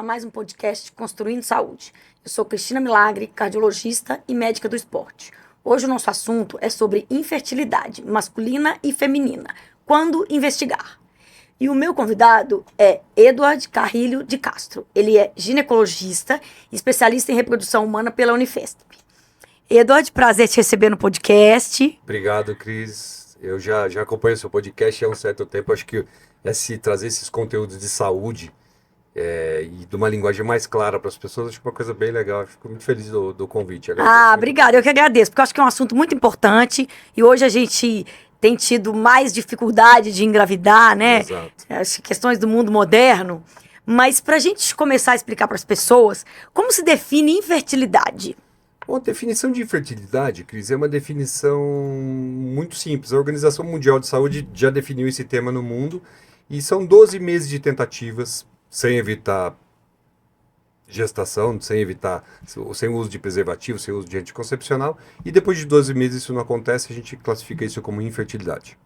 mais um podcast Construindo Saúde. Eu sou Cristina Milagre, cardiologista e médica do esporte. Hoje o nosso assunto é sobre infertilidade masculina e feminina. Quando investigar? E o meu convidado é Eduardo Carrilho de Castro. Ele é ginecologista e especialista em reprodução humana pela Unifesp. Eduardo, prazer te receber no podcast. Obrigado, Cris. Eu já acompanho o seu podcast há um certo tempo. Acho que trazer esses conteúdos de saúde e de uma linguagem mais clara para as pessoas, acho que é uma coisa bem legal. Fico muito feliz do convite. Obrigada. Eu que agradeço, porque eu acho que é um assunto muito importante e hoje a gente tem tido mais dificuldade de engravidar, né? Exato. As questões do mundo moderno. Mas para a gente começar a explicar para as pessoas, como se define infertilidade? Bom, a definição de infertilidade, Cris, é uma definição muito simples. A Organização Mundial de Saúde já definiu esse tema no mundo e são 12 meses de tentativas sem evitar gestação, sem o uso de preservativo, sem o uso de anticoncepcional, e depois de 12 meses isso não acontece, a gente classifica isso como infertilidade.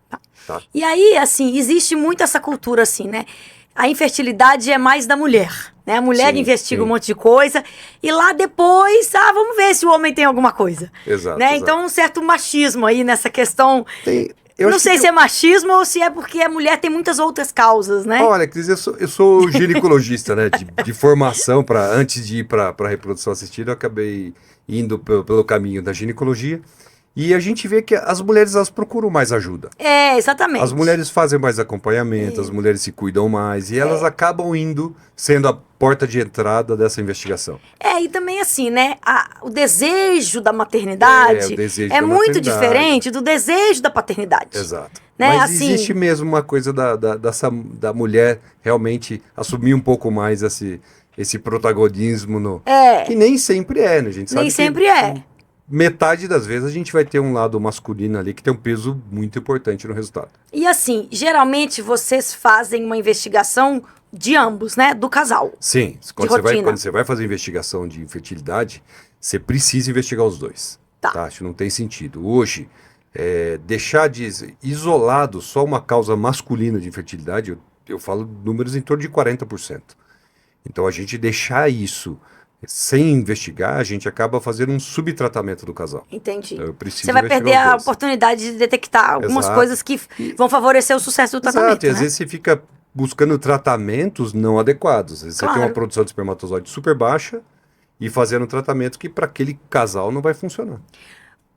Tá? E aí, assim, existe muito essa cultura, assim, né? A infertilidade é mais da mulher, né? A mulher investiga um monte de coisa e lá depois, vamos ver se o homem tem alguma coisa. Exato. Né? Exato. Então, um certo machismo aí nessa questão. Eu não sei se é machismo ou se é porque a mulher tem muitas outras causas, né? Olha, Cris, eu sou ginecologista, né? De formação, antes de ir para a reprodução assistida, eu acabei indo pelo caminho da ginecologia. E a gente vê que as mulheres, elas procuram mais ajuda. Exatamente. As mulheres fazem mais acompanhamento, as mulheres se cuidam mais e elas acabam sendo a porta de entrada dessa investigação. E também assim, né, o desejo da maternidade é muito diferente do desejo da paternidade. Exato. Né? Mas assim, existe mesmo uma coisa da mulher realmente assumir um pouco mais esse protagonismo, que nem sempre é, né? A gente sabe nem sempre é. Metade das vezes a gente vai ter um lado masculino ali que tem um peso muito importante no resultado. E assim, geralmente vocês fazem uma investigação de ambos, né? Do casal. Sim. Quando você vai fazer investigação de infertilidade, você precisa investigar os dois. Tá? Acho que não tem sentido. Hoje, deixar isolado só uma causa masculina de infertilidade, eu falo números em torno de 40%. Então, a gente deixar isso sem investigar, a gente acaba fazendo um subtratamento do casal. Entendi. Então, você vai perder a oportunidade de detectar algumas coisas que vão favorecer o sucesso do tratamento. E às vezes você fica buscando tratamentos não adequados. Às vezes você tem uma produção de espermatozoide super baixa e fazendo um tratamento que para aquele casal não vai funcionar.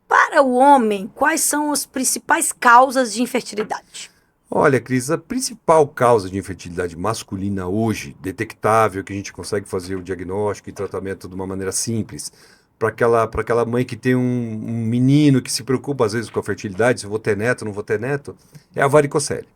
Para o homem, quais são as principais causas de infertilidade? Olha, Cris, a principal causa de infertilidade masculina hoje, detectável, que a gente consegue fazer o diagnóstico e tratamento de uma maneira simples, para aquela mãe que tem um menino que se preocupa às vezes com a fertilidade, se eu vou ter neto, não vou ter neto, é a varicocele.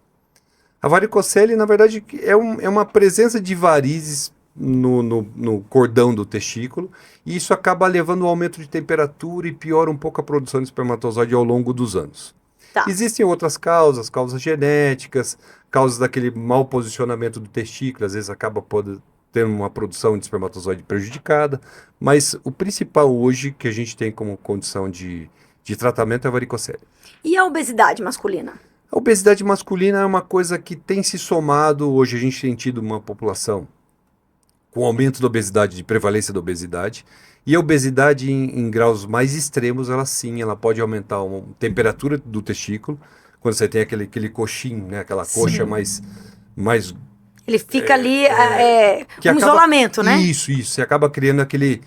A varicocele, na verdade, é uma presença de varizes no cordão do testículo, e isso acaba levando ao aumento de temperatura e piora um pouco a produção de espermatozoide ao longo dos anos. Existem outras causas genéticas, causas daquele mau posicionamento do testículo, às vezes acaba tendo uma produção de espermatozoide prejudicada, mas o principal hoje que a gente tem como condição de tratamento é a varicocele. E a obesidade masculina? A obesidade masculina é uma coisa que tem se somado, hoje a gente tem tido uma população com aumento da obesidade, de prevalência da obesidade, e a obesidade em graus mais extremos, ela pode aumentar a temperatura do testículo, quando você tem aquele coxinho, né, aquela coxa mais ele fica ali isolamento, né? Isso, você acaba criando aquele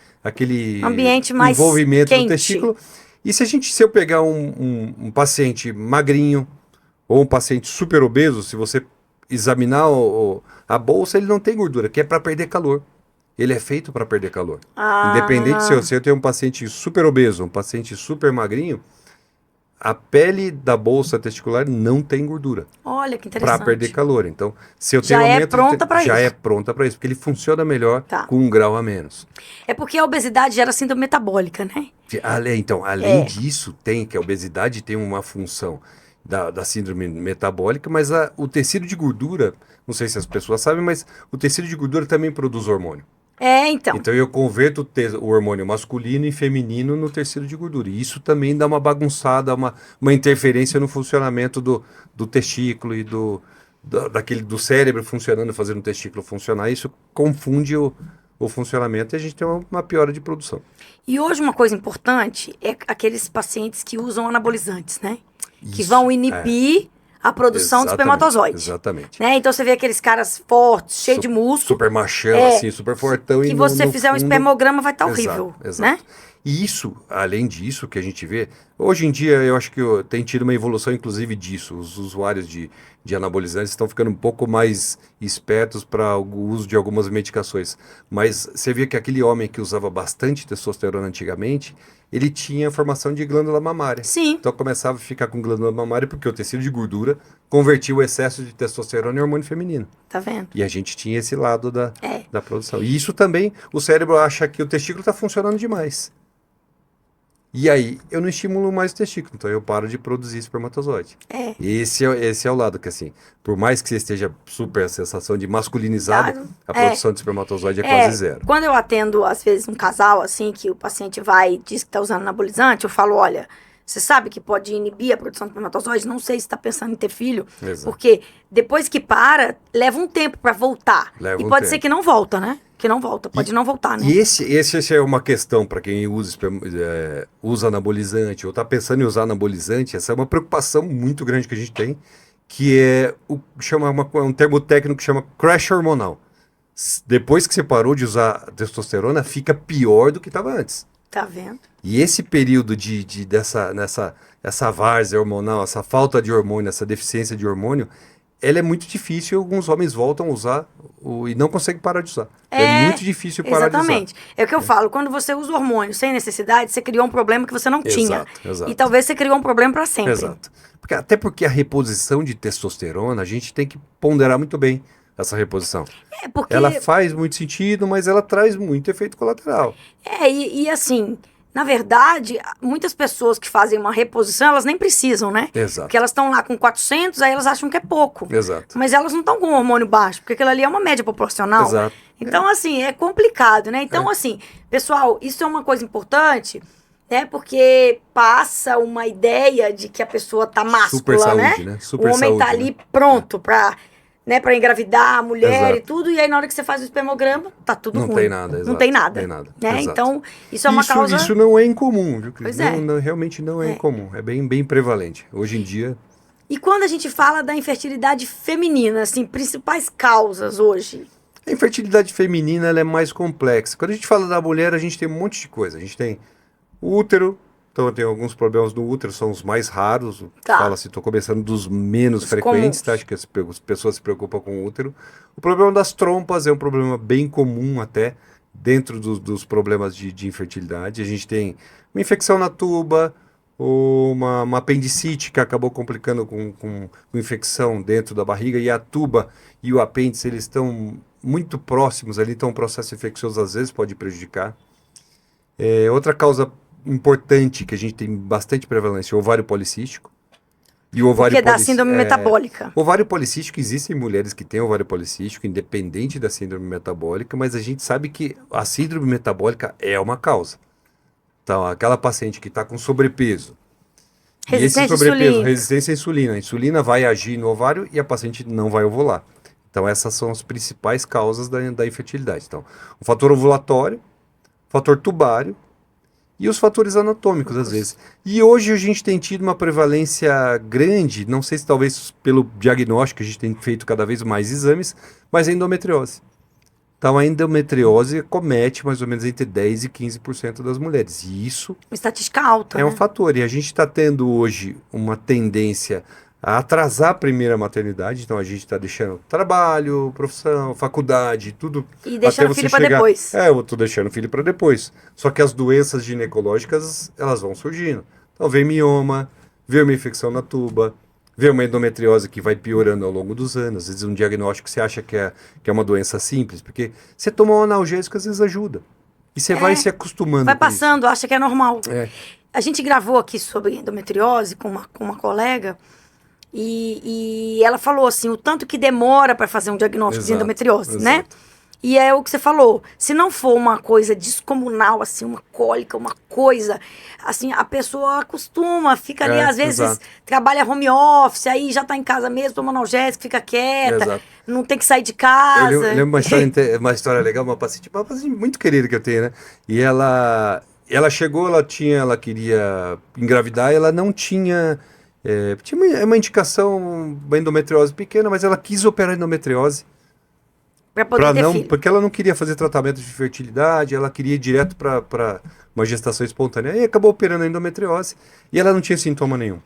ambiente mais envolvimento quente do testículo. E se eu pegar um paciente magrinho ou um paciente super obeso, se você examinar a bolsa, ele não tem gordura, que é para perder calor. Ele é feito para perder calor. Independente se eu tenho um paciente super obeso, um paciente super magrinho, a pele da bolsa testicular não tem gordura. Olha que interessante. Para perder calor. Então, se eu já tenho é pronta para isso. Já é pronta para isso, porque ele funciona melhor com 1 grau a menos. É porque a obesidade gera síndrome metabólica, né? Então, além disso, que a obesidade tem uma função da síndrome metabólica, mas o tecido de gordura, não sei se as pessoas sabem, mas o tecido de gordura também produz hormônio. Então. Então eu converto o hormônio masculino e feminino no tecido de gordura. E isso também dá uma bagunçada, uma interferência no funcionamento do testículo e do cérebro funcionando, fazendo o testículo funcionar, isso confunde o funcionamento e a gente tem uma piora de produção. E hoje uma coisa importante é aqueles pacientes que usam anabolizantes, né? Que Isso, vão inibir a produção de espermatozoide. Exatamente. Né? Então você vê aqueles caras fortes, cheios de músculo. Super machão, assim, super fortão. Que e você no fizer um fundo... espermograma vai estar horrível, Exato. né? E isso, além disso, que a gente vê, hoje em dia eu acho que tem tido uma evolução, inclusive, disso. Os usuários de anabolizantes estão ficando um pouco mais espertos para o uso de algumas medicações. Mas você vê que aquele homem que usava bastante testosterona antigamente, ele tinha formação de glândula mamária. Sim. Então começava a ficar com glândula mamária porque o tecido de gordura convertia o excesso de testosterona em hormônio feminino. Tá vendo? E a gente tinha esse lado da produção. E isso também, o cérebro acha que o testículo está funcionando demais. E aí, eu não estimulo mais o testículo, então eu paro de produzir espermatozoide. Esse é o lado que, assim, por mais que você esteja super a sensação de masculinizado, Claro. a produção de espermatozoide é quase zero. Quando eu atendo, às vezes, um casal, assim, que o paciente vai e diz que está usando anabolizante, eu falo, olha, você sabe que pode inibir a produção de espermatozoide? Não sei se está pensando em ter filho, Exato. porque depois que para, leva um tempo para voltar. Leva e um pode tempo. ser que não volta, né? Que não volta, pode não voltar, né? E esse é uma questão para quem usa anabolizante ou está pensando em usar anabolizante, essa é uma preocupação muito grande que a gente tem, que é um termo técnico que chama crash hormonal. Depois que você parou de usar testosterona, fica pior do que estava antes. Tá vendo? E esse período essa várzea hormonal, essa falta de hormônio, essa deficiência de hormônio, ela é muito difícil. Alguns homens voltam a usar e não conseguem parar de usar. É muito difícil parar de usar. Exatamente. É o que eu falo. Quando você usa hormônio sem necessidade, você criou um problema que você não tinha. Exato. E talvez você criou um problema para sempre. Exato. Até porque a reposição de testosterona, a gente tem que ponderar muito bem essa reposição. Porque... Ela faz muito sentido, mas ela traz muito efeito colateral. E assim, na verdade, muitas pessoas que fazem uma reposição, elas nem precisam, né? Exato. Porque elas estão lá com 400, aí elas acham que é pouco. Exato. Mas elas não estão com o hormônio baixo, porque aquilo ali é uma média proporcional. Exato. Então, assim, é complicado, né? Então, assim, pessoal, isso é uma coisa importante, né? Porque passa uma ideia de que a pessoa tá máscula, Super saúde, né? Super o homem saúde, tá ali né? pronto pra... Né, para engravidar a mulher Exato. e tudo, e aí na hora que você faz o espermograma, tá tudo Não ruim. tem nada, exato. Não tem nada. Tem nada, Né? exato. Então, isso é uma causa... Isso não é incomum, viu, Cris? Pois é. Realmente não é incomum. É bem prevalente. Hoje em dia... E quando a gente fala da infertilidade feminina, assim, principais causas hoje? A infertilidade feminina ela é mais complexa. Quando a gente fala da mulher, a gente tem um monte de coisa. A gente tem o útero. Então, tem alguns problemas no útero, são os mais raros. Tá. Fala-se, estou começando dos menos Os frequentes, comuns. tá? Acho que as pessoas se preocupam com o útero. O problema das trompas é um problema bem comum até, dentro dos problemas de infertilidade. A gente tem uma infecção na tuba, ou uma apendicite que acabou complicando com infecção dentro da barriga, e a tuba e o apêndice, eles estão muito próximos ali, então o processo infeccioso às vezes pode prejudicar. Outra causa importante que a gente tem bastante prevalência, o ovário policístico. E o ovário Porque dá síndrome metabólica. Ovário policístico, existem mulheres que têm ovário policístico, independente da síndrome metabólica, mas a gente sabe que a síndrome metabólica é uma causa. Então, aquela paciente que está com sobrepeso, Resistência e esse sobrepeso, insulínica. resistência à insulina, a insulina vai agir no ovário e a paciente não vai ovular. Então, essas são as principais causas da infertilidade. Então, o fator ovulatório, o fator tubário, e os fatores anatômicos, às vezes. E hoje a gente tem tido uma prevalência grande, não sei se talvez pelo diagnóstico, a gente tem feito cada vez mais exames, mas a endometriose. Então a endometriose comete mais ou menos entre 10% e 15% das mulheres. E isso Uma estatística alta, é né? um fator. E a gente está tendo hoje uma tendência a atrasar a primeira maternidade. Então a gente está deixando trabalho, profissão, faculdade, tudo. E deixando até o filho você para chegar. depois. Eu estou deixando o filho para depois. Só que as doenças ginecológicas, elas vão surgindo. Então vem mioma, vem uma infecção na tuba, vem uma endometriose que vai piorando ao longo dos anos. Às vezes um diagnóstico você acha que é uma doença simples, porque você toma um analgésico às vezes ajuda. E você vai se acostumando Vai com isso. passando, acha que é normal. É. A gente gravou aqui sobre endometriose com uma colega e ela falou assim, o tanto que demora para fazer um diagnóstico de Exato, endometriose, né? exato. E é o que você falou, se não for uma coisa descomunal, assim, uma cólica, uma coisa, assim, a pessoa acostuma, fica ali, às vezes, exato. trabalha home office, aí já tá em casa mesmo, toma analgésico, fica quieta, Exato. não tem que sair de Eu casa. lembro uma história legal, uma paciente muito querida que eu tenho, né? E ela chegou, ela queria engravidar, e ela não tinha, tinha uma indicação, uma endometriose pequena, mas ela quis operar endometriose. Pra poder ter filho. Porque ela não queria fazer tratamento de fertilidade, ela queria ir direto para uma gestação espontânea. E acabou operando a endometriose e ela não tinha sintoma nenhum.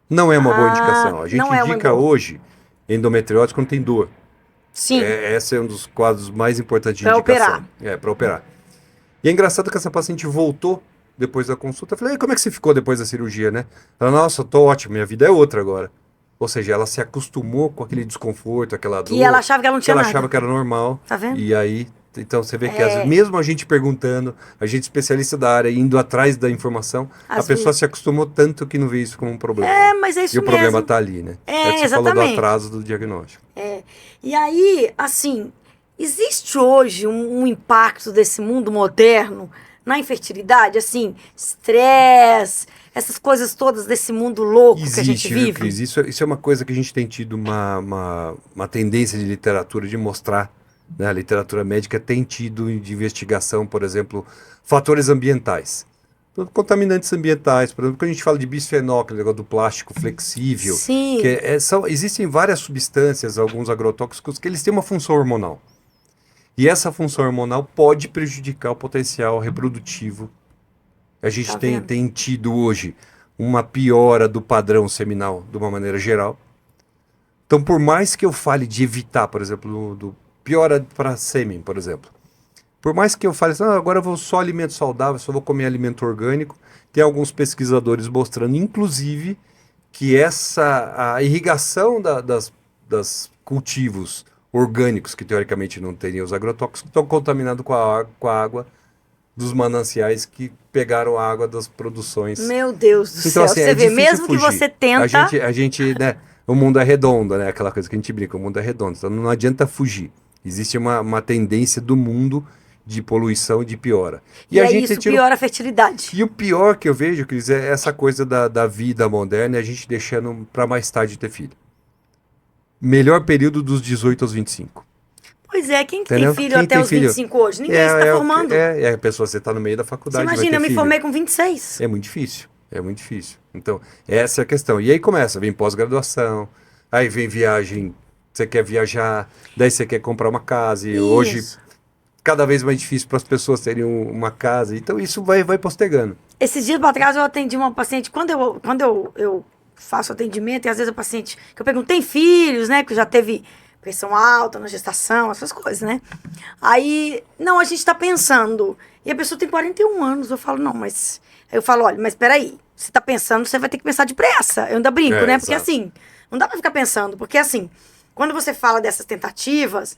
Não é uma boa indicação. A gente não é uma indica boa. hoje endometriose quando tem dor. Sim, Esse é um dos quadros mais importantes de Pra indicação. operar. Para operar. E é engraçado que essa paciente voltou depois da consulta. Eu falei, e como é que você ficou depois da cirurgia, né? Ela, nossa, eu tô ótimo, minha vida é outra agora. Ou seja, ela se acostumou com aquele desconforto, aquela dor. que ela achava que ela não Que tinha ela nada. achava que era normal. Tá vendo? E aí, então você vê que mesmo a gente perguntando, a gente especialista da área, indo atrás da informação, a Às pessoa vezes. se acostumou tanto que não vê isso como um problema. Mas é isso E o problema mesmo. está ali, né? É, o que você falou do exatamente. atraso do diagnóstico. E aí, assim, existe hoje um impacto desse mundo moderno na infertilidade, assim, estresse, essas coisas todas desse mundo louco que a gente Existe, viu, vive? Cris? Isso é uma coisa que a gente tem tido uma tendência de literatura de mostrar, né? A literatura médica tem tido de investigação, por exemplo, fatores ambientais. Contaminantes ambientais, por exemplo, quando a gente fala de bisfenol, aquele negócio do plástico flexível, Sim, que existem várias substâncias, alguns agrotóxicos, que eles têm uma função hormonal. E essa função hormonal pode prejudicar o potencial reprodutivo. A gente Tá tem, vendo? tem tido hoje uma piora do padrão seminal, de uma maneira geral. Então, por mais que eu fale de evitar, por exemplo, do piora para sêmen, por exemplo. Por mais que eu fale assim, agora eu vou só alimento saudável, só vou comer alimento orgânico, tem alguns pesquisadores mostrando, inclusive, que a irrigação das cultivos orgânicos, que teoricamente não teriam os agrotóxicos, estão contaminados com a água dos mananciais que pegaram a água das produções. Meu Deus do Então, céu. assim, Você é vê, difícil mesmo que fugir. você tenta. A gente, né, o mundo é redondo, né? Aquela coisa que a gente brinca, o mundo é redondo. Então não adianta fugir. Existe uma tendência do mundo de poluição e de piora. E a aí gente isso tira piora a fertilidade. E o pior que eu vejo, Cris, é essa coisa da vida moderna e a gente deixando para mais tarde ter filho. Melhor período dos 18 aos 25. Pois é, quem que Entendeu? tem filho Quem até tem os filho? 25 hoje? Ninguém se está formando. A pessoa, você está no meio da Você faculdade, vai imagina, ter eu me filho. formei com 26. É muito difícil, é muito difícil. Então, essa é a questão. E aí começa, vem pós-graduação, aí vem viagem, você quer viajar, daí você quer comprar uma casa, e hoje Isso. cada vez mais difícil para as pessoas terem uma casa. Então isso vai postergando. Esses dias para trás eu atendi uma paciente, quando eu faço atendimento, e às vezes a paciente, que eu pergunto, tem filhos, né? Que já teve pressão alta na gestação, essas coisas, né? Aí, não, a gente tá pensando. E a pessoa tem 41 anos, eu falo, não, mas... Aí eu falo, olha, mas peraí, você tá pensando, você vai ter que pensar depressa. Eu ainda brinco, né? Porque Exato. assim, não dá pra ficar pensando, porque assim, quando você fala dessas tentativas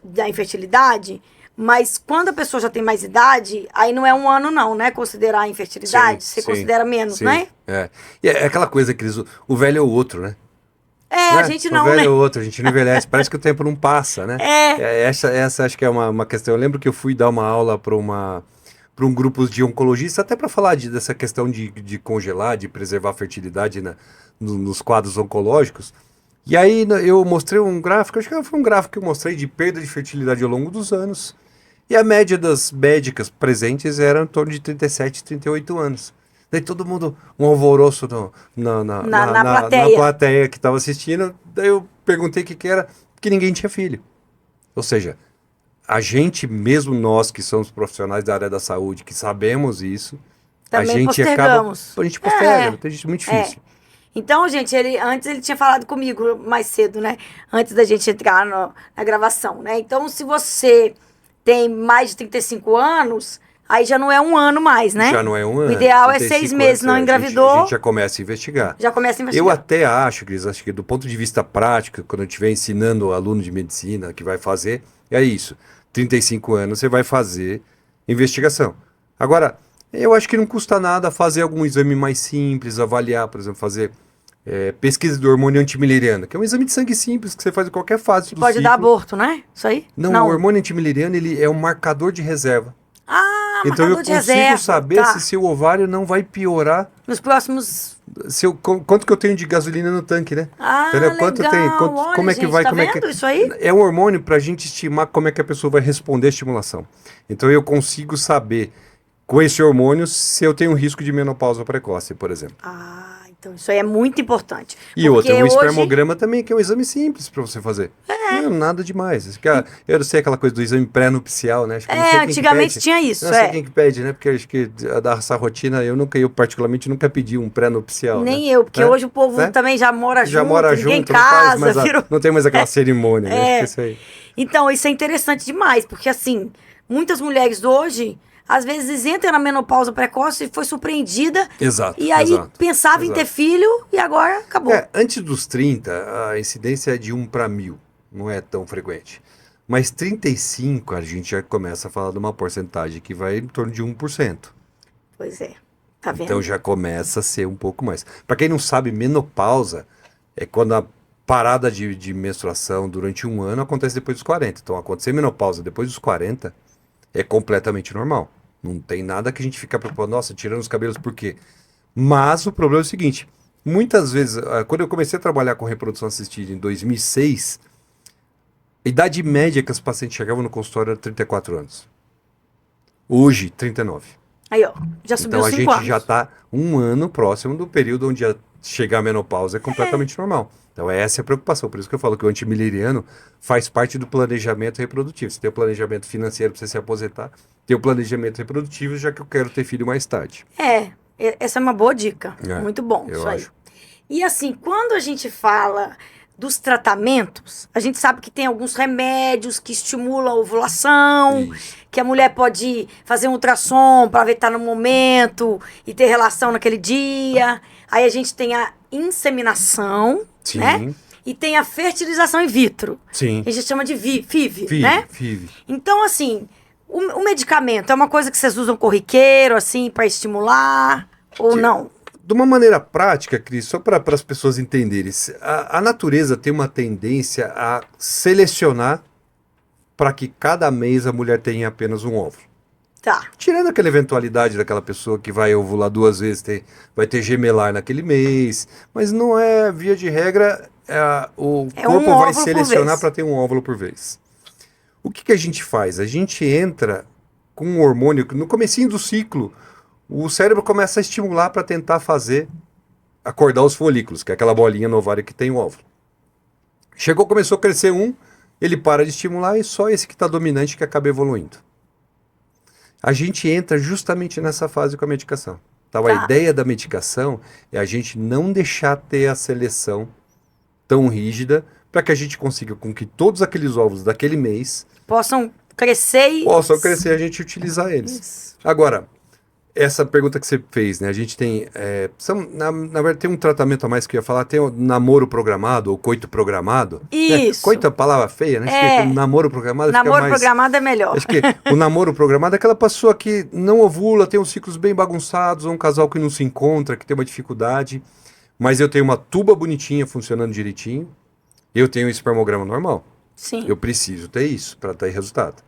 da infertilidade, mas quando a pessoa já tem mais idade, aí não é um ano não, né? Considerar a infertilidade, você considera menos, sim, né? É. E é aquela coisa, Cris, o velho é o outro, né? A Né? gente O não, velho né? é o outro, a gente não envelhece, parece que o tempo não passa, né? Essa acho que é uma questão. Eu lembro que eu fui dar uma aula para um grupo de oncologistas, até para falar dessa questão de congelar, de preservar a fertilidade nos quadros oncológicos. E aí eu mostrei um gráfico, acho que foi um gráfico que eu mostrei de perda de fertilidade ao longo dos anos. E a média das médicas presentes era em torno de 37, 38 anos. Daí todo mundo, um alvoroço Na na plateia. plateia que estava assistindo. Daí eu perguntei o que era, porque ninguém tinha filho. Ou seja, a gente, mesmo nós que somos profissionais da área da saúde, que sabemos isso, Também a gente postergamos. a gente posterga, então é muito difícil. Então, gente, antes ele tinha falado comigo mais cedo, né? Antes da gente entrar na gravação, né? Então, se você tem mais de 35 anos, aí já não é um ano mais, né? Já não é um ano. O ideal é 35 6 meses, não anos, engravidou, A gente já começa a investigar. já começa a investigar. Eu até acho, Cris, acho que do ponto de vista prático, quando eu estiver ensinando o aluno de medicina que vai fazer, é isso. 35 anos você vai fazer investigação. Agora, eu acho que não custa nada fazer algum exame mais simples, avaliar, por exemplo, fazer pesquisa do hormônio antimileriano, que é um exame de sangue simples que você faz em qualquer fase do Pode ciclo. dar aborto, né? Isso aí? Não, o hormônio antimileriano ele é um marcador de reserva. Ah, Então eu marcador de consigo reserva. saber Tá. se seu ovário não vai piorar. Nos próximos... Quanto que eu tenho de gasolina no tanque, né? Ah, Entendeu? Quanto legal. tem? Olha, Como é que gente, vai? tá Como é vendo que... isso aí? É um hormônio para a gente estimar como é que a pessoa vai responder à estimulação. Então eu consigo saber com esse hormônio se eu tenho risco de menopausa precoce, por exemplo. Ah, então isso aí é muito importante. E outra, Porque o hoje... espermograma também, que é um exame simples para você fazer. Não é nada demais. Eu sei aquela coisa do exame pré-nupcial, né? Acho que não sei quem que antigamente pede. tinha isso, Não sei quem que pede, né? Porque acho que essa rotina, eu particularmente nunca pedi um pré-nupcial, Nem né? eu, porque hoje o povo também já mora Já junto, mora ninguém junto, não faz casa, mais virou... não tem mais aquela cerimônia, né? Acho que isso aí. Então, isso é interessante demais, porque assim, muitas mulheres hoje, às vezes entram na menopausa precoce e foi surpreendida. Exato. E aí exato, pensava em ter filho e agora acabou. Antes dos 30, a incidência é de 1 para 1000, não é tão frequente. Mas 35, a gente já começa a falar de uma porcentagem que vai em torno de 1%. Pois é, tá vendo? Então já começa a ser um pouco mais. Para quem não sabe, menopausa é quando a parada de menstruação durante um ano acontece depois dos 40. Então acontecer menopausa depois dos 40 é completamente normal. Não tem nada que a gente fica preocupado, nossa, tirando os cabelos por quê? Mas o problema é o seguinte, muitas vezes, quando eu comecei a trabalhar com reprodução assistida em 2006, a idade média que os pacientes chegavam no consultório era 34 anos. Hoje, 39. Aí, ó, já subiu Então a 5 gente anos. já está um ano próximo do período onde chegar a menopausa é completamente normal. Então essa é a preocupação. Por isso que eu falo que o antimileriano faz parte do planejamento reprodutivo. Você tem o planejamento financeiro para você se aposentar, tem o planejamento reprodutivo, já que eu quero ter filho mais tarde. Essa é uma boa dica. Muito bom eu isso aí. acho. E assim, quando a gente fala dos tratamentos, a gente sabe que tem alguns remédios que estimulam a ovulação, Isso. que a mulher pode fazer um ultrassom para ver que tá no momento e ter relação naquele dia. Aí a gente tem a inseminação, Sim. né? E tem a fertilização in vitro. Sim. Que a gente chama de FIV, né? FIV. Então, assim, o medicamento é uma coisa que vocês usam corriqueiro, assim, para estimular ou não? De uma maneira prática, Cris, só para as pessoas entenderem, a natureza tem uma tendência a selecionar para que cada mês a mulher tenha apenas um óvulo. Tá. Tirando aquela eventualidade daquela pessoa que vai ovular 2 vezes, vai ter gemelar naquele mês, mas não é, via de regra, o corpo vai selecionar para ter um óvulo por vez. O que a gente faz? A gente entra com um hormônio, no comecinho do ciclo, o cérebro começa a estimular para tentar acordar os folículos, que é aquela bolinha no ovário que tem o óvulo. Começou a crescer ele para de estimular e só esse que está dominante que acaba evoluindo. A gente entra justamente nessa fase com a medicação. Então, a ideia da medicação é a gente não deixar ter a seleção tão rígida para que a gente consiga com que todos aqueles óvulos daquele mês possam crescer e a gente utilizar eles. Isso. Agora, essa pergunta que você fez, né? A gente tem, na verdade, tem um tratamento a mais que eu ia falar, tem o namoro programado ou coito programado. Isso. Né? Coito é palavra feia, né? Acho que namoro programado namoro programado é melhor. Acho que o namoro programado é aquela pessoa que não ovula, tem uns ciclos bem bagunçados, ou um casal que não se encontra, que tem uma dificuldade, mas eu tenho uma tuba bonitinha funcionando direitinho, eu tenho um espermograma normal. Sim. Eu preciso ter isso para ter resultado.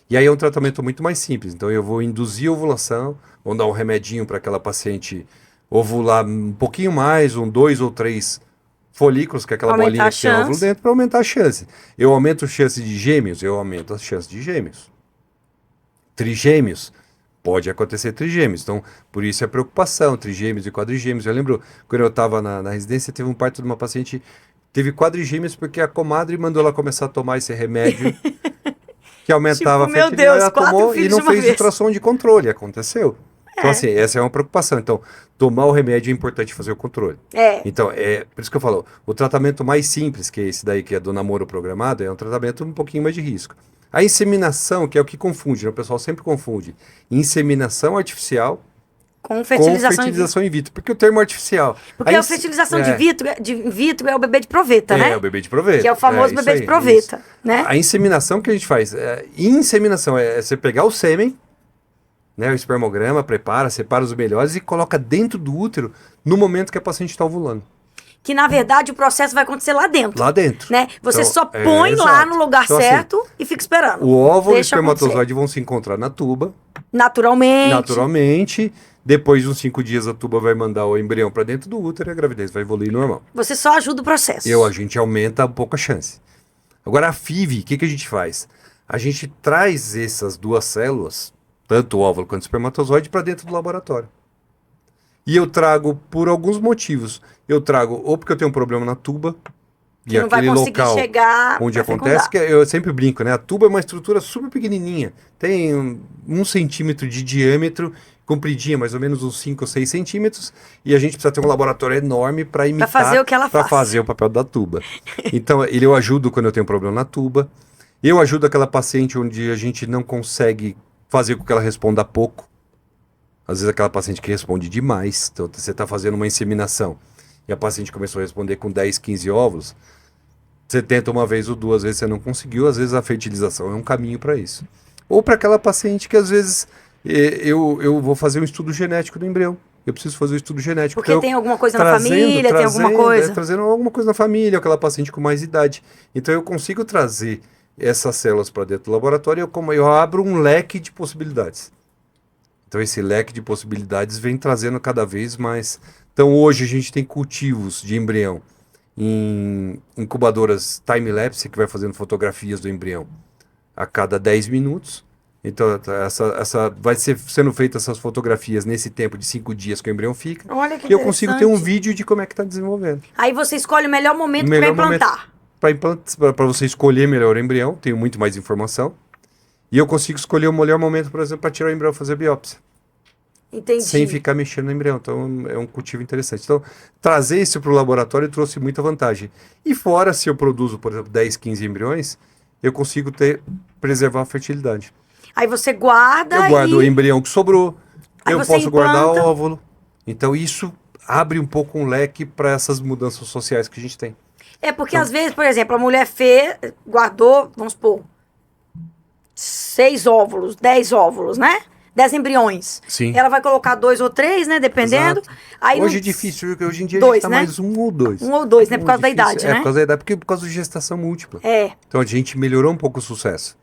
E aí é um tratamento muito mais simples. Então eu vou induzir a ovulação, vou dar um remedinho para aquela paciente ovular um pouquinho mais, 2 ou 3 folículos, que é aquela bolinha que tem óvulo dentro, para aumentar a chance. Eu aumento a chance de gêmeos, eu aumento a chance de gêmeos. Trigêmeos, pode acontecer trigêmeos. Então, por isso é preocupação, trigêmeos e quadrigêmeos. Eu lembro, quando eu estava na residência, teve um parto de uma paciente, teve quadrigêmeos porque a comadre mandou ela começar a tomar esse remédio que aumentava tipo, a fertilidade, meu Deus, ela tomou e não fez vez. ultrassom de controle, aconteceu. Então, assim, essa é uma preocupação. Então, tomar o remédio é importante fazer o controle. Então, por isso que eu falo, o tratamento mais simples, que é esse daí, que é do namoro programado, é um tratamento um pouquinho mais de risco. A inseminação, que é o que confunde, né? O pessoal sempre confunde inseminação artificial com fertilização in vitro. Porque o termo artificial... Porque a fertilização de in vitro é o bebê de proveta, né? É, o bebê de proveta. Que é o famoso bebê de proveta, né? A inseminação que a gente faz, inseminação é você pegar o sêmen, né, o espermograma, separa os melhores e coloca dentro do útero no momento que a paciente está ovulando. que na verdade o processo vai acontecer lá dentro. Lá dentro. Né? Você Então, só põe lá exato. no lugar Então, assim, certo e fica esperando. O óvulo e o Deixa espermatozoide vão se encontrar na tuba, naturalmente. Depois de uns 5 dias, a tuba vai mandar o embrião para dentro do útero e a gravidez vai evoluir normal. Você só ajuda o processo. A gente aumenta um pouco a chance. Agora, a FIV, o que a gente faz? A gente traz essas duas células, tanto o óvulo quanto o espermatozoide, para dentro do laboratório. E eu trago por alguns motivos. Eu trago ou porque eu tenho um problema na tuba, que e não vai aquele conseguir local chegar onde pra acontece, fecundar. que eu sempre brinco, né? A tuba é uma estrutura super pequenininha. Tem 1 centímetro de diâmetro, compridinha, mais ou menos uns 5 ou 6 centímetros, e a gente precisa ter um laboratório enorme para imitar, Pra fazer o que ela para faz. fazer o papel da tuba. Então, eu ajudo quando eu tenho problema na tuba. Eu ajudo aquela paciente onde a gente não consegue fazer com que ela responda pouco. Às vezes aquela paciente que responde demais. Então, você está fazendo uma inseminação e a paciente começou a responder com 10, 15 óvulos. Você tenta uma vez ou duas vezes, você não conseguiu. Às vezes a fertilização é um caminho para isso. Ou para aquela paciente que às vezes eu vou fazer um estudo genético do embrião. Eu preciso fazer um estudo genético. Porque Então, tem alguma coisa na família, tem alguma coisa. trazendo alguma coisa na família, aquela paciente com mais idade. Então eu consigo trazer essas células para dentro do laboratório e eu abro um leque de possibilidades. Então esse leque de possibilidades vem trazendo cada vez mais. Então hoje a gente tem cultivos de embrião em incubadoras time-lapse, que vai fazendo fotografias do embrião a cada 10 minutos. Então vai sendo feitas essas fotografias nesse tempo de 5 dias que o embrião fica. Olha que E eu consigo ter um interessante. vídeo de como é que está desenvolvendo. Aí você escolhe o melhor momento para Melhor implantar. Para você escolher melhor o embrião, tenho muito mais informação. E eu consigo escolher o melhor momento, por exemplo, para tirar o embrião e fazer a biópsia. Entendi. Sem ficar mexendo no embrião. Então é um cultivo interessante. Então, trazer isso para o laboratório trouxe muita vantagem. E fora, se eu produzo, por exemplo, 10, 15 embriões, eu consigo preservar a fertilidade. Aí você guarda Eu guardo o embrião que sobrou, Aí eu você posso guardar implanta. óvulo. Então isso abre um pouco um leque para essas mudanças sociais que a gente tem. É porque às vezes, por exemplo, a mulher guardou, vamos supor, 6 óvulos, 10 óvulos, né? 10 embriões. Sim. Ela vai colocar 2 ou 3, né? Dependendo. Exato. Aí Hoje não- é difícil, porque hoje em dia a Dois, gente tá né? mais 1 ou 2. 1 ou 2, né? Por causa da Difícil. idade, É, né? por causa da idade, porque por causa de gestação múltipla. É. Então a gente melhorou um pouco o sucesso.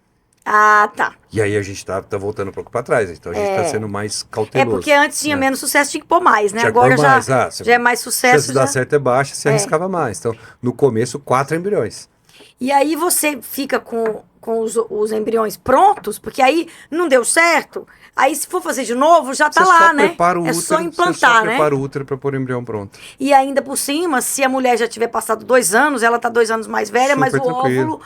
Ah, tá. E aí a gente tá voltando um pouco para trás. Então a gente tá sendo mais cauteloso. É porque antes tinha né? menos sucesso, tinha que pôr mais, né? Tinha que Agora pôr já, mais, já é mais Se sucesso. se dá Já... certo é baixa, se arriscava mais. Então, no começo, 4 embriões. E aí você fica com os embriões prontos, porque aí não deu certo. Aí se for fazer de novo, já tá Você lá, só né? prepara o É útero, só você implantar, só né? prepara o útero para pôr o embrião pronto. E ainda por cima, se a mulher já tiver passado 2 anos, ela tá 2 anos mais velha, mas o Super tranquilo. óvulo,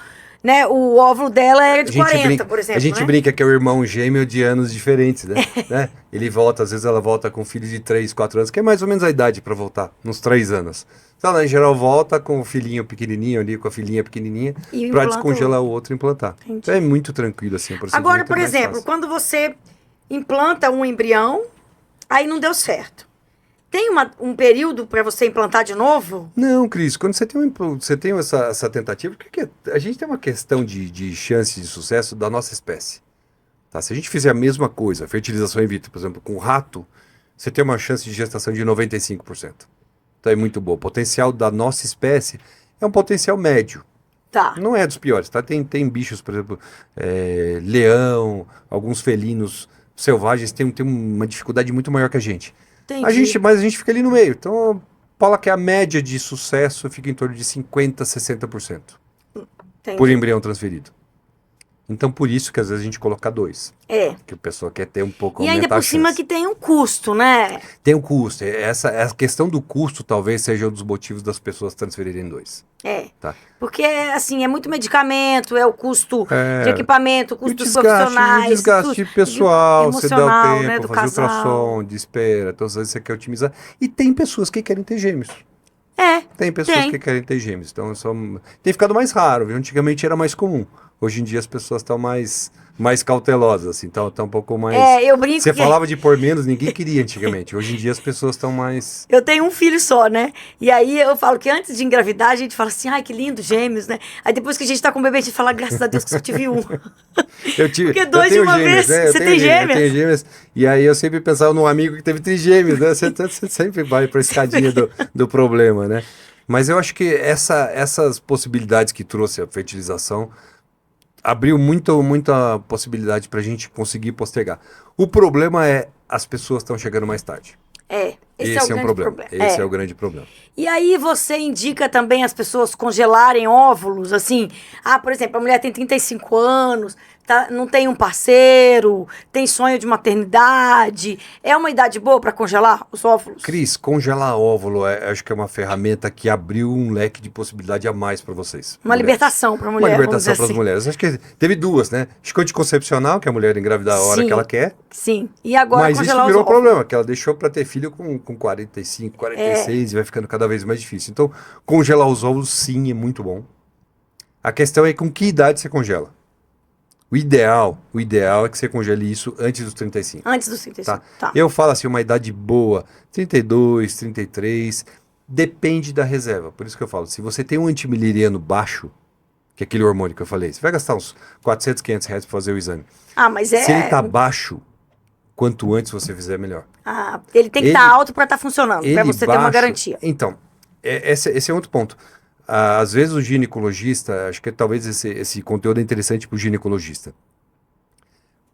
né? O óvulo dela é de 40, por exemplo. A gente né? brinca que é o irmão gêmeo de anos diferentes, né? Ele volta, às vezes ela volta com filho de 3, 4 anos, que é mais ou menos a idade para voltar, uns 3 anos. Então, ela, em geral, volta com o filhinho pequenininho ali, com a filhinha pequenininha, E para implanta descongelar o outro e implantar. Entendi. Então, é muito tranquilo, assim, o procedimento Agora, é por mais exemplo, fácil. quando você implanta um embrião, aí não deu certo. Tem um período para você implantar de novo? Não, Cris, quando você tem essa tentativa, a gente tem uma questão de chance de sucesso da nossa espécie. Tá? Se a gente fizer a mesma coisa, fertilização in vitro, por exemplo, com rato, você tem uma chance de gestação de 95%. Então é muito bom. O potencial da nossa espécie é um potencial médio. Tá. Não é dos piores, tá? Tem bichos, por exemplo, leão, alguns felinos selvagens têm uma dificuldade muito maior que a gente. Entendi. Mas a gente fica ali no meio. Então, fala que a média de sucesso fica em torno de 50%, 60% Entendi. por embrião transferido. Então, por isso que às vezes a gente coloca 2. É. Que a pessoa quer ter um pouco, E ainda aumentar por a cima chance. que tem um custo, né? Tem um custo. A questão do custo talvez seja um dos motivos das pessoas transferirem 2. É. Tá? Porque, assim, é muito medicamento, é o custo É. de equipamento, o E custo o dos desgaste, profissionais. o desgaste tudo, pessoal, você dá o emocional, tempo, né, do fazer casal. ultrassom, de espera, então às vezes você quer otimizar. E tem pessoas que querem ter gêmeos. É. Tem pessoas Tem. que querem ter gêmeos. Então tem ficado mais raro, viu? Antigamente era mais comum. Hoje em dia as pessoas estão mais cautelosas, assim, estão um pouco mais. É, eu brinco Você que falava de pôr menos, ninguém queria antigamente. Hoje em dia as pessoas estão mais. eu tenho um filho só, né? E aí eu falo que antes de engravidar, a gente fala assim, ai, que lindo, gêmeos, né? Aí depois que a gente tá com o bebê, a gente fala, graças a Deus que só tive um. Porque 2 de uma vez. Você tem gêmeas? Eu tenho gêmeas. E aí eu sempre pensava num amigo que teve trigêmeos, né? Você sempre vai pra escadinha do problema, né? Mas eu acho que essas possibilidades que trouxe a fertilização abriu muita possibilidade para a gente conseguir postergar. O problema é as pessoas estão chegando mais tarde. Esse é o grande problema. Esse é o grande problema. E aí você indica também as pessoas congelarem óvulos, assim, por exemplo, a mulher tem 35 anos, não tem um parceiro, tem sonho de maternidade, é uma idade boa para congelar os óvulos? Cris, congelar óvulo, acho que é uma ferramenta que abriu um leque de possibilidade a mais para vocês. Uma libertação para a mulher. Uma libertação para as mulheres. Acho que teve duas, né? Acho que anticoncepcional, que a mulher engravidar a hora que ela quer. Sim, e agora mas congelar isso virou os óvulos. problema, que ela deixou para ter filho com 45, 46 e vai ficando cada vez mais difícil. Então, congelar os óvulos, sim, é muito bom. A questão é com que idade você congela. O ideal é que você congele isso antes dos 35. Antes dos 35, tá. Eu falo assim, uma idade boa, 32, 33, depende da reserva. Por isso que eu falo, se você tem um antimileriano baixo, que é aquele hormônio que eu falei, você vai gastar uns 400, 500 reais para fazer o exame. Mas Se ele tá baixo, quanto antes você fizer, melhor. Ele tem que estar alto para estar funcionando, para você ter uma garantia. Então, esse é outro ponto. Às vezes o ginecologista, acho que talvez esse conteúdo é interessante para o ginecologista.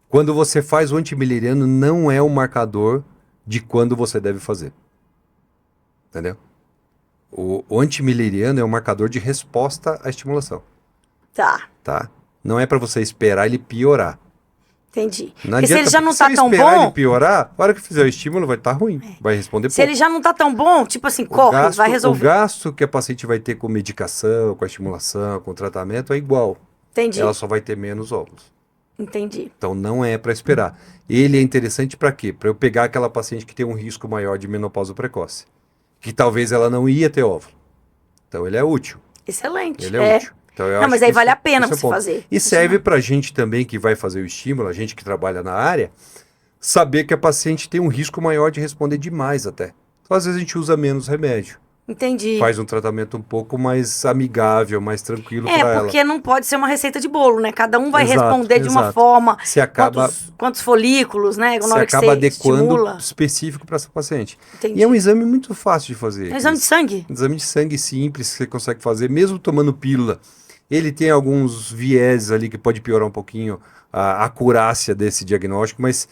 Quando você faz o antimileriano, não é um marcador de quando você deve fazer. Entendeu? O antimileriano é um marcador de resposta à estimulação. Tá? Não é para você esperar ele piorar. Entendi. Não Porque se ele já não tá tão esperar bom... ele piorar, a hora que fizer o estímulo vai estar ruim, vai responder pouco. Se ele já não tá tão bom, tipo assim, corre, vai resolver. O gasto que a paciente vai ter com medicação, com a estimulação, com o tratamento é igual. Entendi. Ela só vai ter menos óvulos. Entendi. Então não é para esperar. Ele é interessante para quê? Para eu pegar aquela paciente que tem um risco maior de menopausa precoce, que talvez ela não ia ter óvulo. Então ele é útil. Excelente. Ele é útil. Então, mas aí vale a pena você fazer. E serve para a gente também que vai fazer o estímulo, a gente que trabalha na área, saber que a paciente tem um risco maior de responder demais até. Então, às vezes a gente usa menos remédio. Entendi. Faz um tratamento um pouco mais amigável, mais tranquilo para ela. Porque não pode ser uma receita de bolo, né? Cada um vai responder de uma forma. Você acaba... Quantos folículos, né? Você acaba adequando específico para essa paciente. Entendi. E é um exame muito fácil de fazer. É um exame de sangue? Um exame de sangue simples que você consegue fazer, mesmo tomando pílula. Ele tem alguns vieses ali que pode piorar um pouquinho a acurácia desse diagnóstico, mas...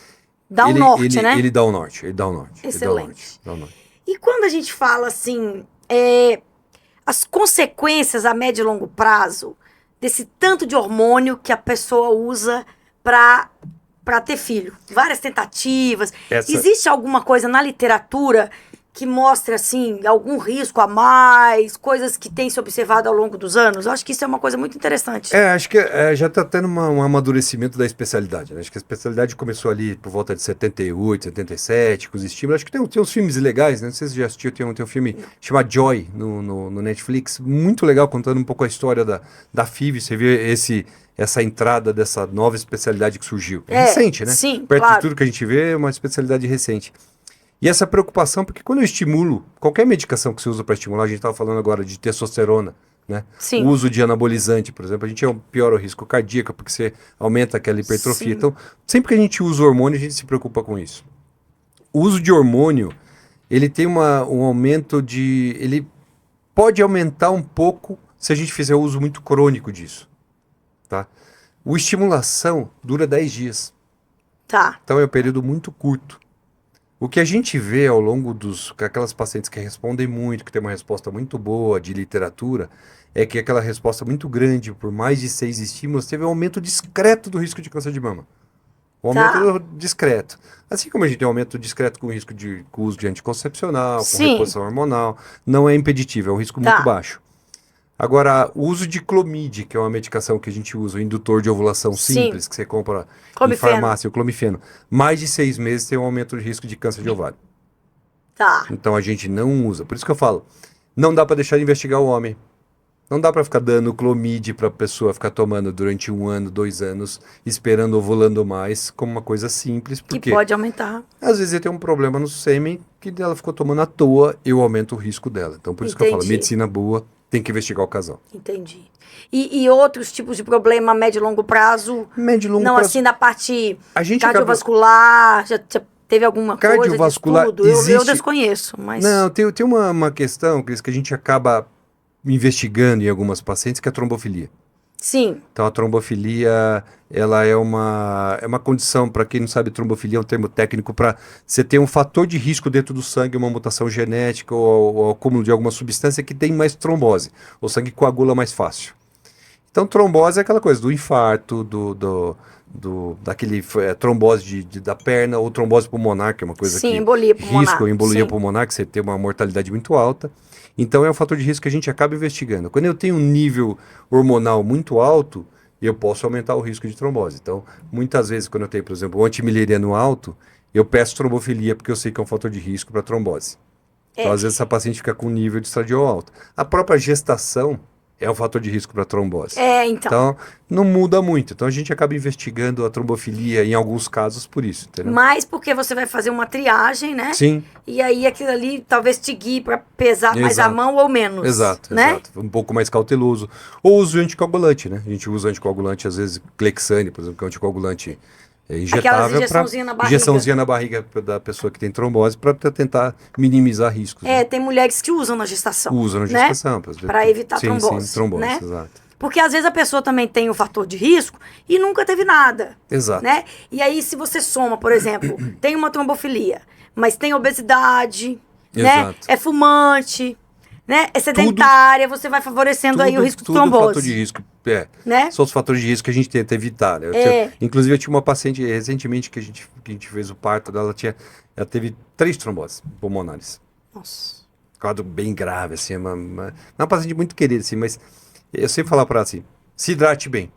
Dá um norte, né? Ele dá o norte, Excelente. Dá o norte. E quando a gente fala assim, as consequências a médio e longo prazo desse tanto de hormônio que a pessoa usa para ter filho, várias tentativas, existe alguma coisa na literatura que mostre assim algum risco a mais, coisas que tem se observado ao longo dos anos? Eu acho que isso é uma coisa muito interessante. Acho que já está tendo um amadurecimento da especialidade, né? Acho que a especialidade começou ali por volta de 78, 77, com os estímulos. Acho que tem uns filmes legais, né? Não sei se você já assistiu, tem um filme chamado Joy no Netflix, muito legal, contando um pouco a história da FIV. Você vê essa entrada dessa nova especialidade que surgiu. É recente, né? Sim, perto claro. de tudo que a gente vê, é uma especialidade recente. E essa preocupação, porque quando eu estimulo, qualquer medicação que você usa para estimular, a gente estava falando agora de testosterona, né? Sim. O uso de anabolizante, por exemplo, a gente piora o risco cardíaco, porque você aumenta aquela hipertrofia. Sim. Então, sempre que a gente usa hormônio, a gente se preocupa com isso. O uso de hormônio, ele tem um aumento de... Ele pode aumentar um pouco se a gente fizer uso muito crônico disso, tá? O estimulação dura 10 dias. Tá. Então, é um período muito curto. O que a gente vê ao longo aquelas pacientes que respondem muito, que tem uma resposta muito boa de literatura, é que aquela resposta muito grande, por mais de 6 estímulos, teve um aumento discreto do risco de câncer de mama. Um aumento discreto. Assim como a gente tem um aumento discreto com o risco com o uso de anticoncepcional, com reposição hormonal, não é impeditivo, é um risco muito baixo. Agora, o uso de Clomid, que é uma medicação que a gente usa, o indutor de ovulação simples, que você compra em farmácia, o clomifeno, mais de 6 meses tem um aumento de risco de câncer de ovário. Tá. Então a gente não usa. Por isso que eu falo, não dá para deixar de investigar o homem. Não dá para ficar dando Clomid para a pessoa ficar tomando durante 1 ano, 2 anos, esperando ovulando mais, como uma coisa simples. Porque que pode aumentar. Às vezes tem um problema no sêmen que ela ficou tomando à toa, eu aumento o risco dela. Então por isso que eu falo, medicina boa, tem que investigar o casal. Entendi. E outros tipos de problema a médio e longo prazo? Médio e longo prazo. Não, assim, da parte cardiovascular, teve alguma coisa de Cardiovascular estudo? Eu existe- desconheço, mas... Não, tem uma questão, Cris, que a gente acaba investigando em algumas pacientes, que é a trombofilia. Sim, Então, a trombofilia, ela é uma condição, para quem não sabe, trombofilia é um termo técnico para você ter um fator de risco dentro do sangue, uma mutação genética ou acúmulo de alguma substância que tem mais trombose. O sangue coagula mais fácil. Então, trombose é aquela coisa do infarto, daquele trombose da perna, ou trombose pulmonar, que é uma coisa sim, que embolia pulmonar. risco, embolia sim. pulmonar, que você tem uma mortalidade muito alta. Então, é um fator de risco que a gente acaba investigando. Quando eu tenho um nível hormonal muito alto, eu posso aumentar o risco de trombose. Então, muitas vezes, quando eu tenho, por exemplo, um antimileriano alto, eu peço trombofilia, porque eu sei que é um fator de risco para trombose. Então, às vezes, essa paciente fica com um nível de estradiol alto. A própria gestação é um fator de risco para trombose. Então. Então, não muda muito. Então, a gente acaba investigando a trombofilia em alguns casos por isso, entendeu? Mas porque você vai fazer uma triagem, né? Sim, E aí aquilo ali talvez te guie para pesar mais a Exato. mão ou menos. exato, né? exato. Um pouco mais cauteloso. Ou uso anticoagulante, né? A gente usa anticoagulante, às vezes, Clexane, por exemplo, que é um anticoagulante injetável. Aquelas injeçãozinha na barriga. Injeçãozinha na barriga da pessoa que tem trombose para tentar minimizar riscos. né? Tem mulheres que usam na gestação. Usam na né? gestação. Pra evitar sim, trombose, Sim, trombose, né? exato. Porque às vezes a pessoa também tem o fator de risco e nunca teve nada. Exato. Né? E aí, se você soma, por exemplo, tem uma trombofilia, mas tem obesidade, né? Exato. É fumante, né? É sedentária, você vai favorecendo aí o risco de tudo fator trombose. de risco. Né? São os fatores de risco que a gente tenta evitar. Né? Inclusive, eu tinha uma paciente recentemente que a gente fez o parto dela, ela teve 3 tromboses pulmonares. Nossa. Quadro bem grave, assim, uma paciente muito querida, assim, mas eu sempre falar para ela assim, se hidrate bem.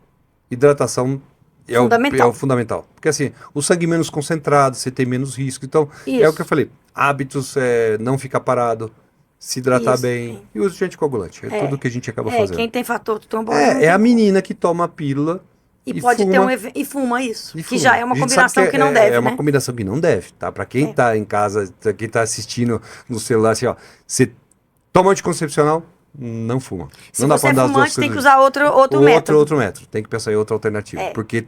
Hidratação é Fundamental. o fundamental. Porque assim, o sangue menos concentrado, você tem menos risco. Então, é o Isso. que eu falei, hábitos, não ficar parado, se hidratar Isso, bem e uso de anticoagulante. É tudo que a gente acaba fazendo. Quem tem fator de trombose. não É tem a como. menina que toma a pílula E pode fuma, ter e fuma isso. e Que fuma. já é uma A gente combinação sabe que não deve, É uma né? combinação que não deve, tá? Pra quem tá em casa, quem tá assistindo no celular, assim, ó, você toma anticoncepcional, não fuma. Se não dá você pra é andar as duas fumante, tem que coisas. usar outro método. Outro método. Tem que pensar em outra alternativa. Porque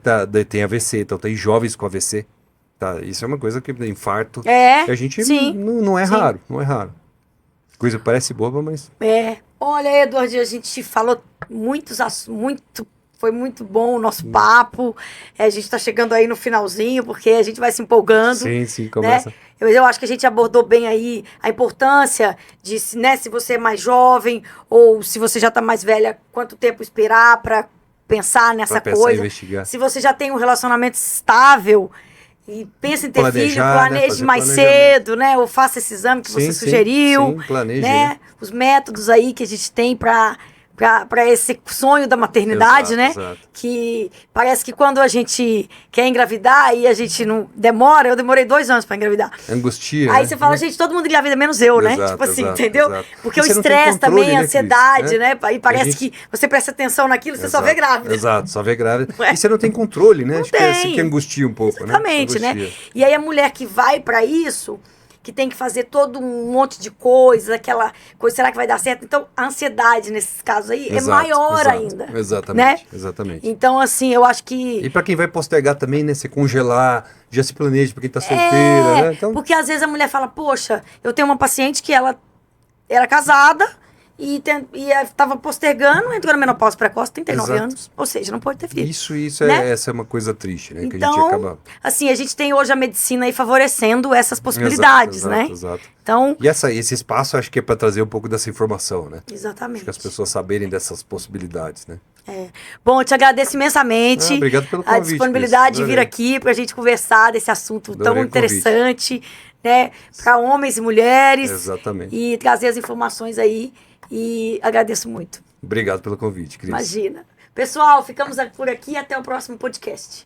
tem AVC, então tem jovens com AVC. Tá? Isso é uma coisa que infarto. Que a gente sim. não é Sim. raro, não é raro. Coisa parece boba, mas. Olha, Eduardo, a gente falou foi muito bom o nosso papo. A gente está chegando aí no finalzinho, porque a gente vai se empolgando. Sim, começa. Né? Eu acho que a gente abordou bem aí a importância de, né, se você é mais jovem ou se você já está mais velha, quanto tempo esperar para pensar nessa Pra pensar, coisa. investigar. Se você já tem um relacionamento estável e pensa em ter filho, Planejar, né? planeje Fazer mais planejamento. cedo, né? Ou faça esse exame que você Sim, sugeriu. sim, planeje, né? Os métodos aí que a gente tem para esse sonho da maternidade, Exato, né? exato. Que parece que quando a gente quer engravidar e a gente não demora, eu demorei 2 anos para engravidar. Angustia. Aí né? você fala, gente, todo mundo engravida, menos eu, né? Exato, Tipo assim, exato, entendeu? exato. Porque E o você não tem estresse controle, também, a né, Cris? ansiedade, né? E parece gente- que você presta atenção naquilo, você só vê grávida. Exato, só vê grávida. Não é? E você não tem controle, né? Não Acho que tem. assim que angustia um pouco, Exatamente, né? né? Angustia. E aí a mulher que vai para isso, que tem que fazer todo um monte de coisas, aquela coisa, será que vai dar certo? Então, a ansiedade nesses casos aí é Exato, maior exato, ainda. Exatamente, né? exatamente. Então, assim, eu acho que... E pra quem vai postergar também, né? Você congelar, já se planeja pra quem tá solteira, né? Então, porque às vezes a mulher fala, poxa, eu tenho uma paciente que ela era casada e estava postergando, entrou na menopausa precoce, 39 Exato. anos, ou seja, não pode ter filho. isso né? essa é uma coisa triste, né? Que a gente Então, acaba... assim, a gente tem hoje a medicina aí favorecendo essas possibilidades, Exato, né? Exato. Então, E esse espaço acho que é para trazer um pouco dessa informação, né? exatamente. Acho que as pessoas saberem dessas possibilidades, né? Bom, eu te agradeço imensamente Obrigado pelo a convite, disponibilidade Cris. de vir aqui para a gente conversar desse assunto tão Adorei o convite. interessante, né? Para homens e mulheres. Exatamente. E trazer as informações aí. E agradeço muito. Obrigado pelo convite, Cris. Imagina. Pessoal, ficamos por aqui e até o próximo podcast.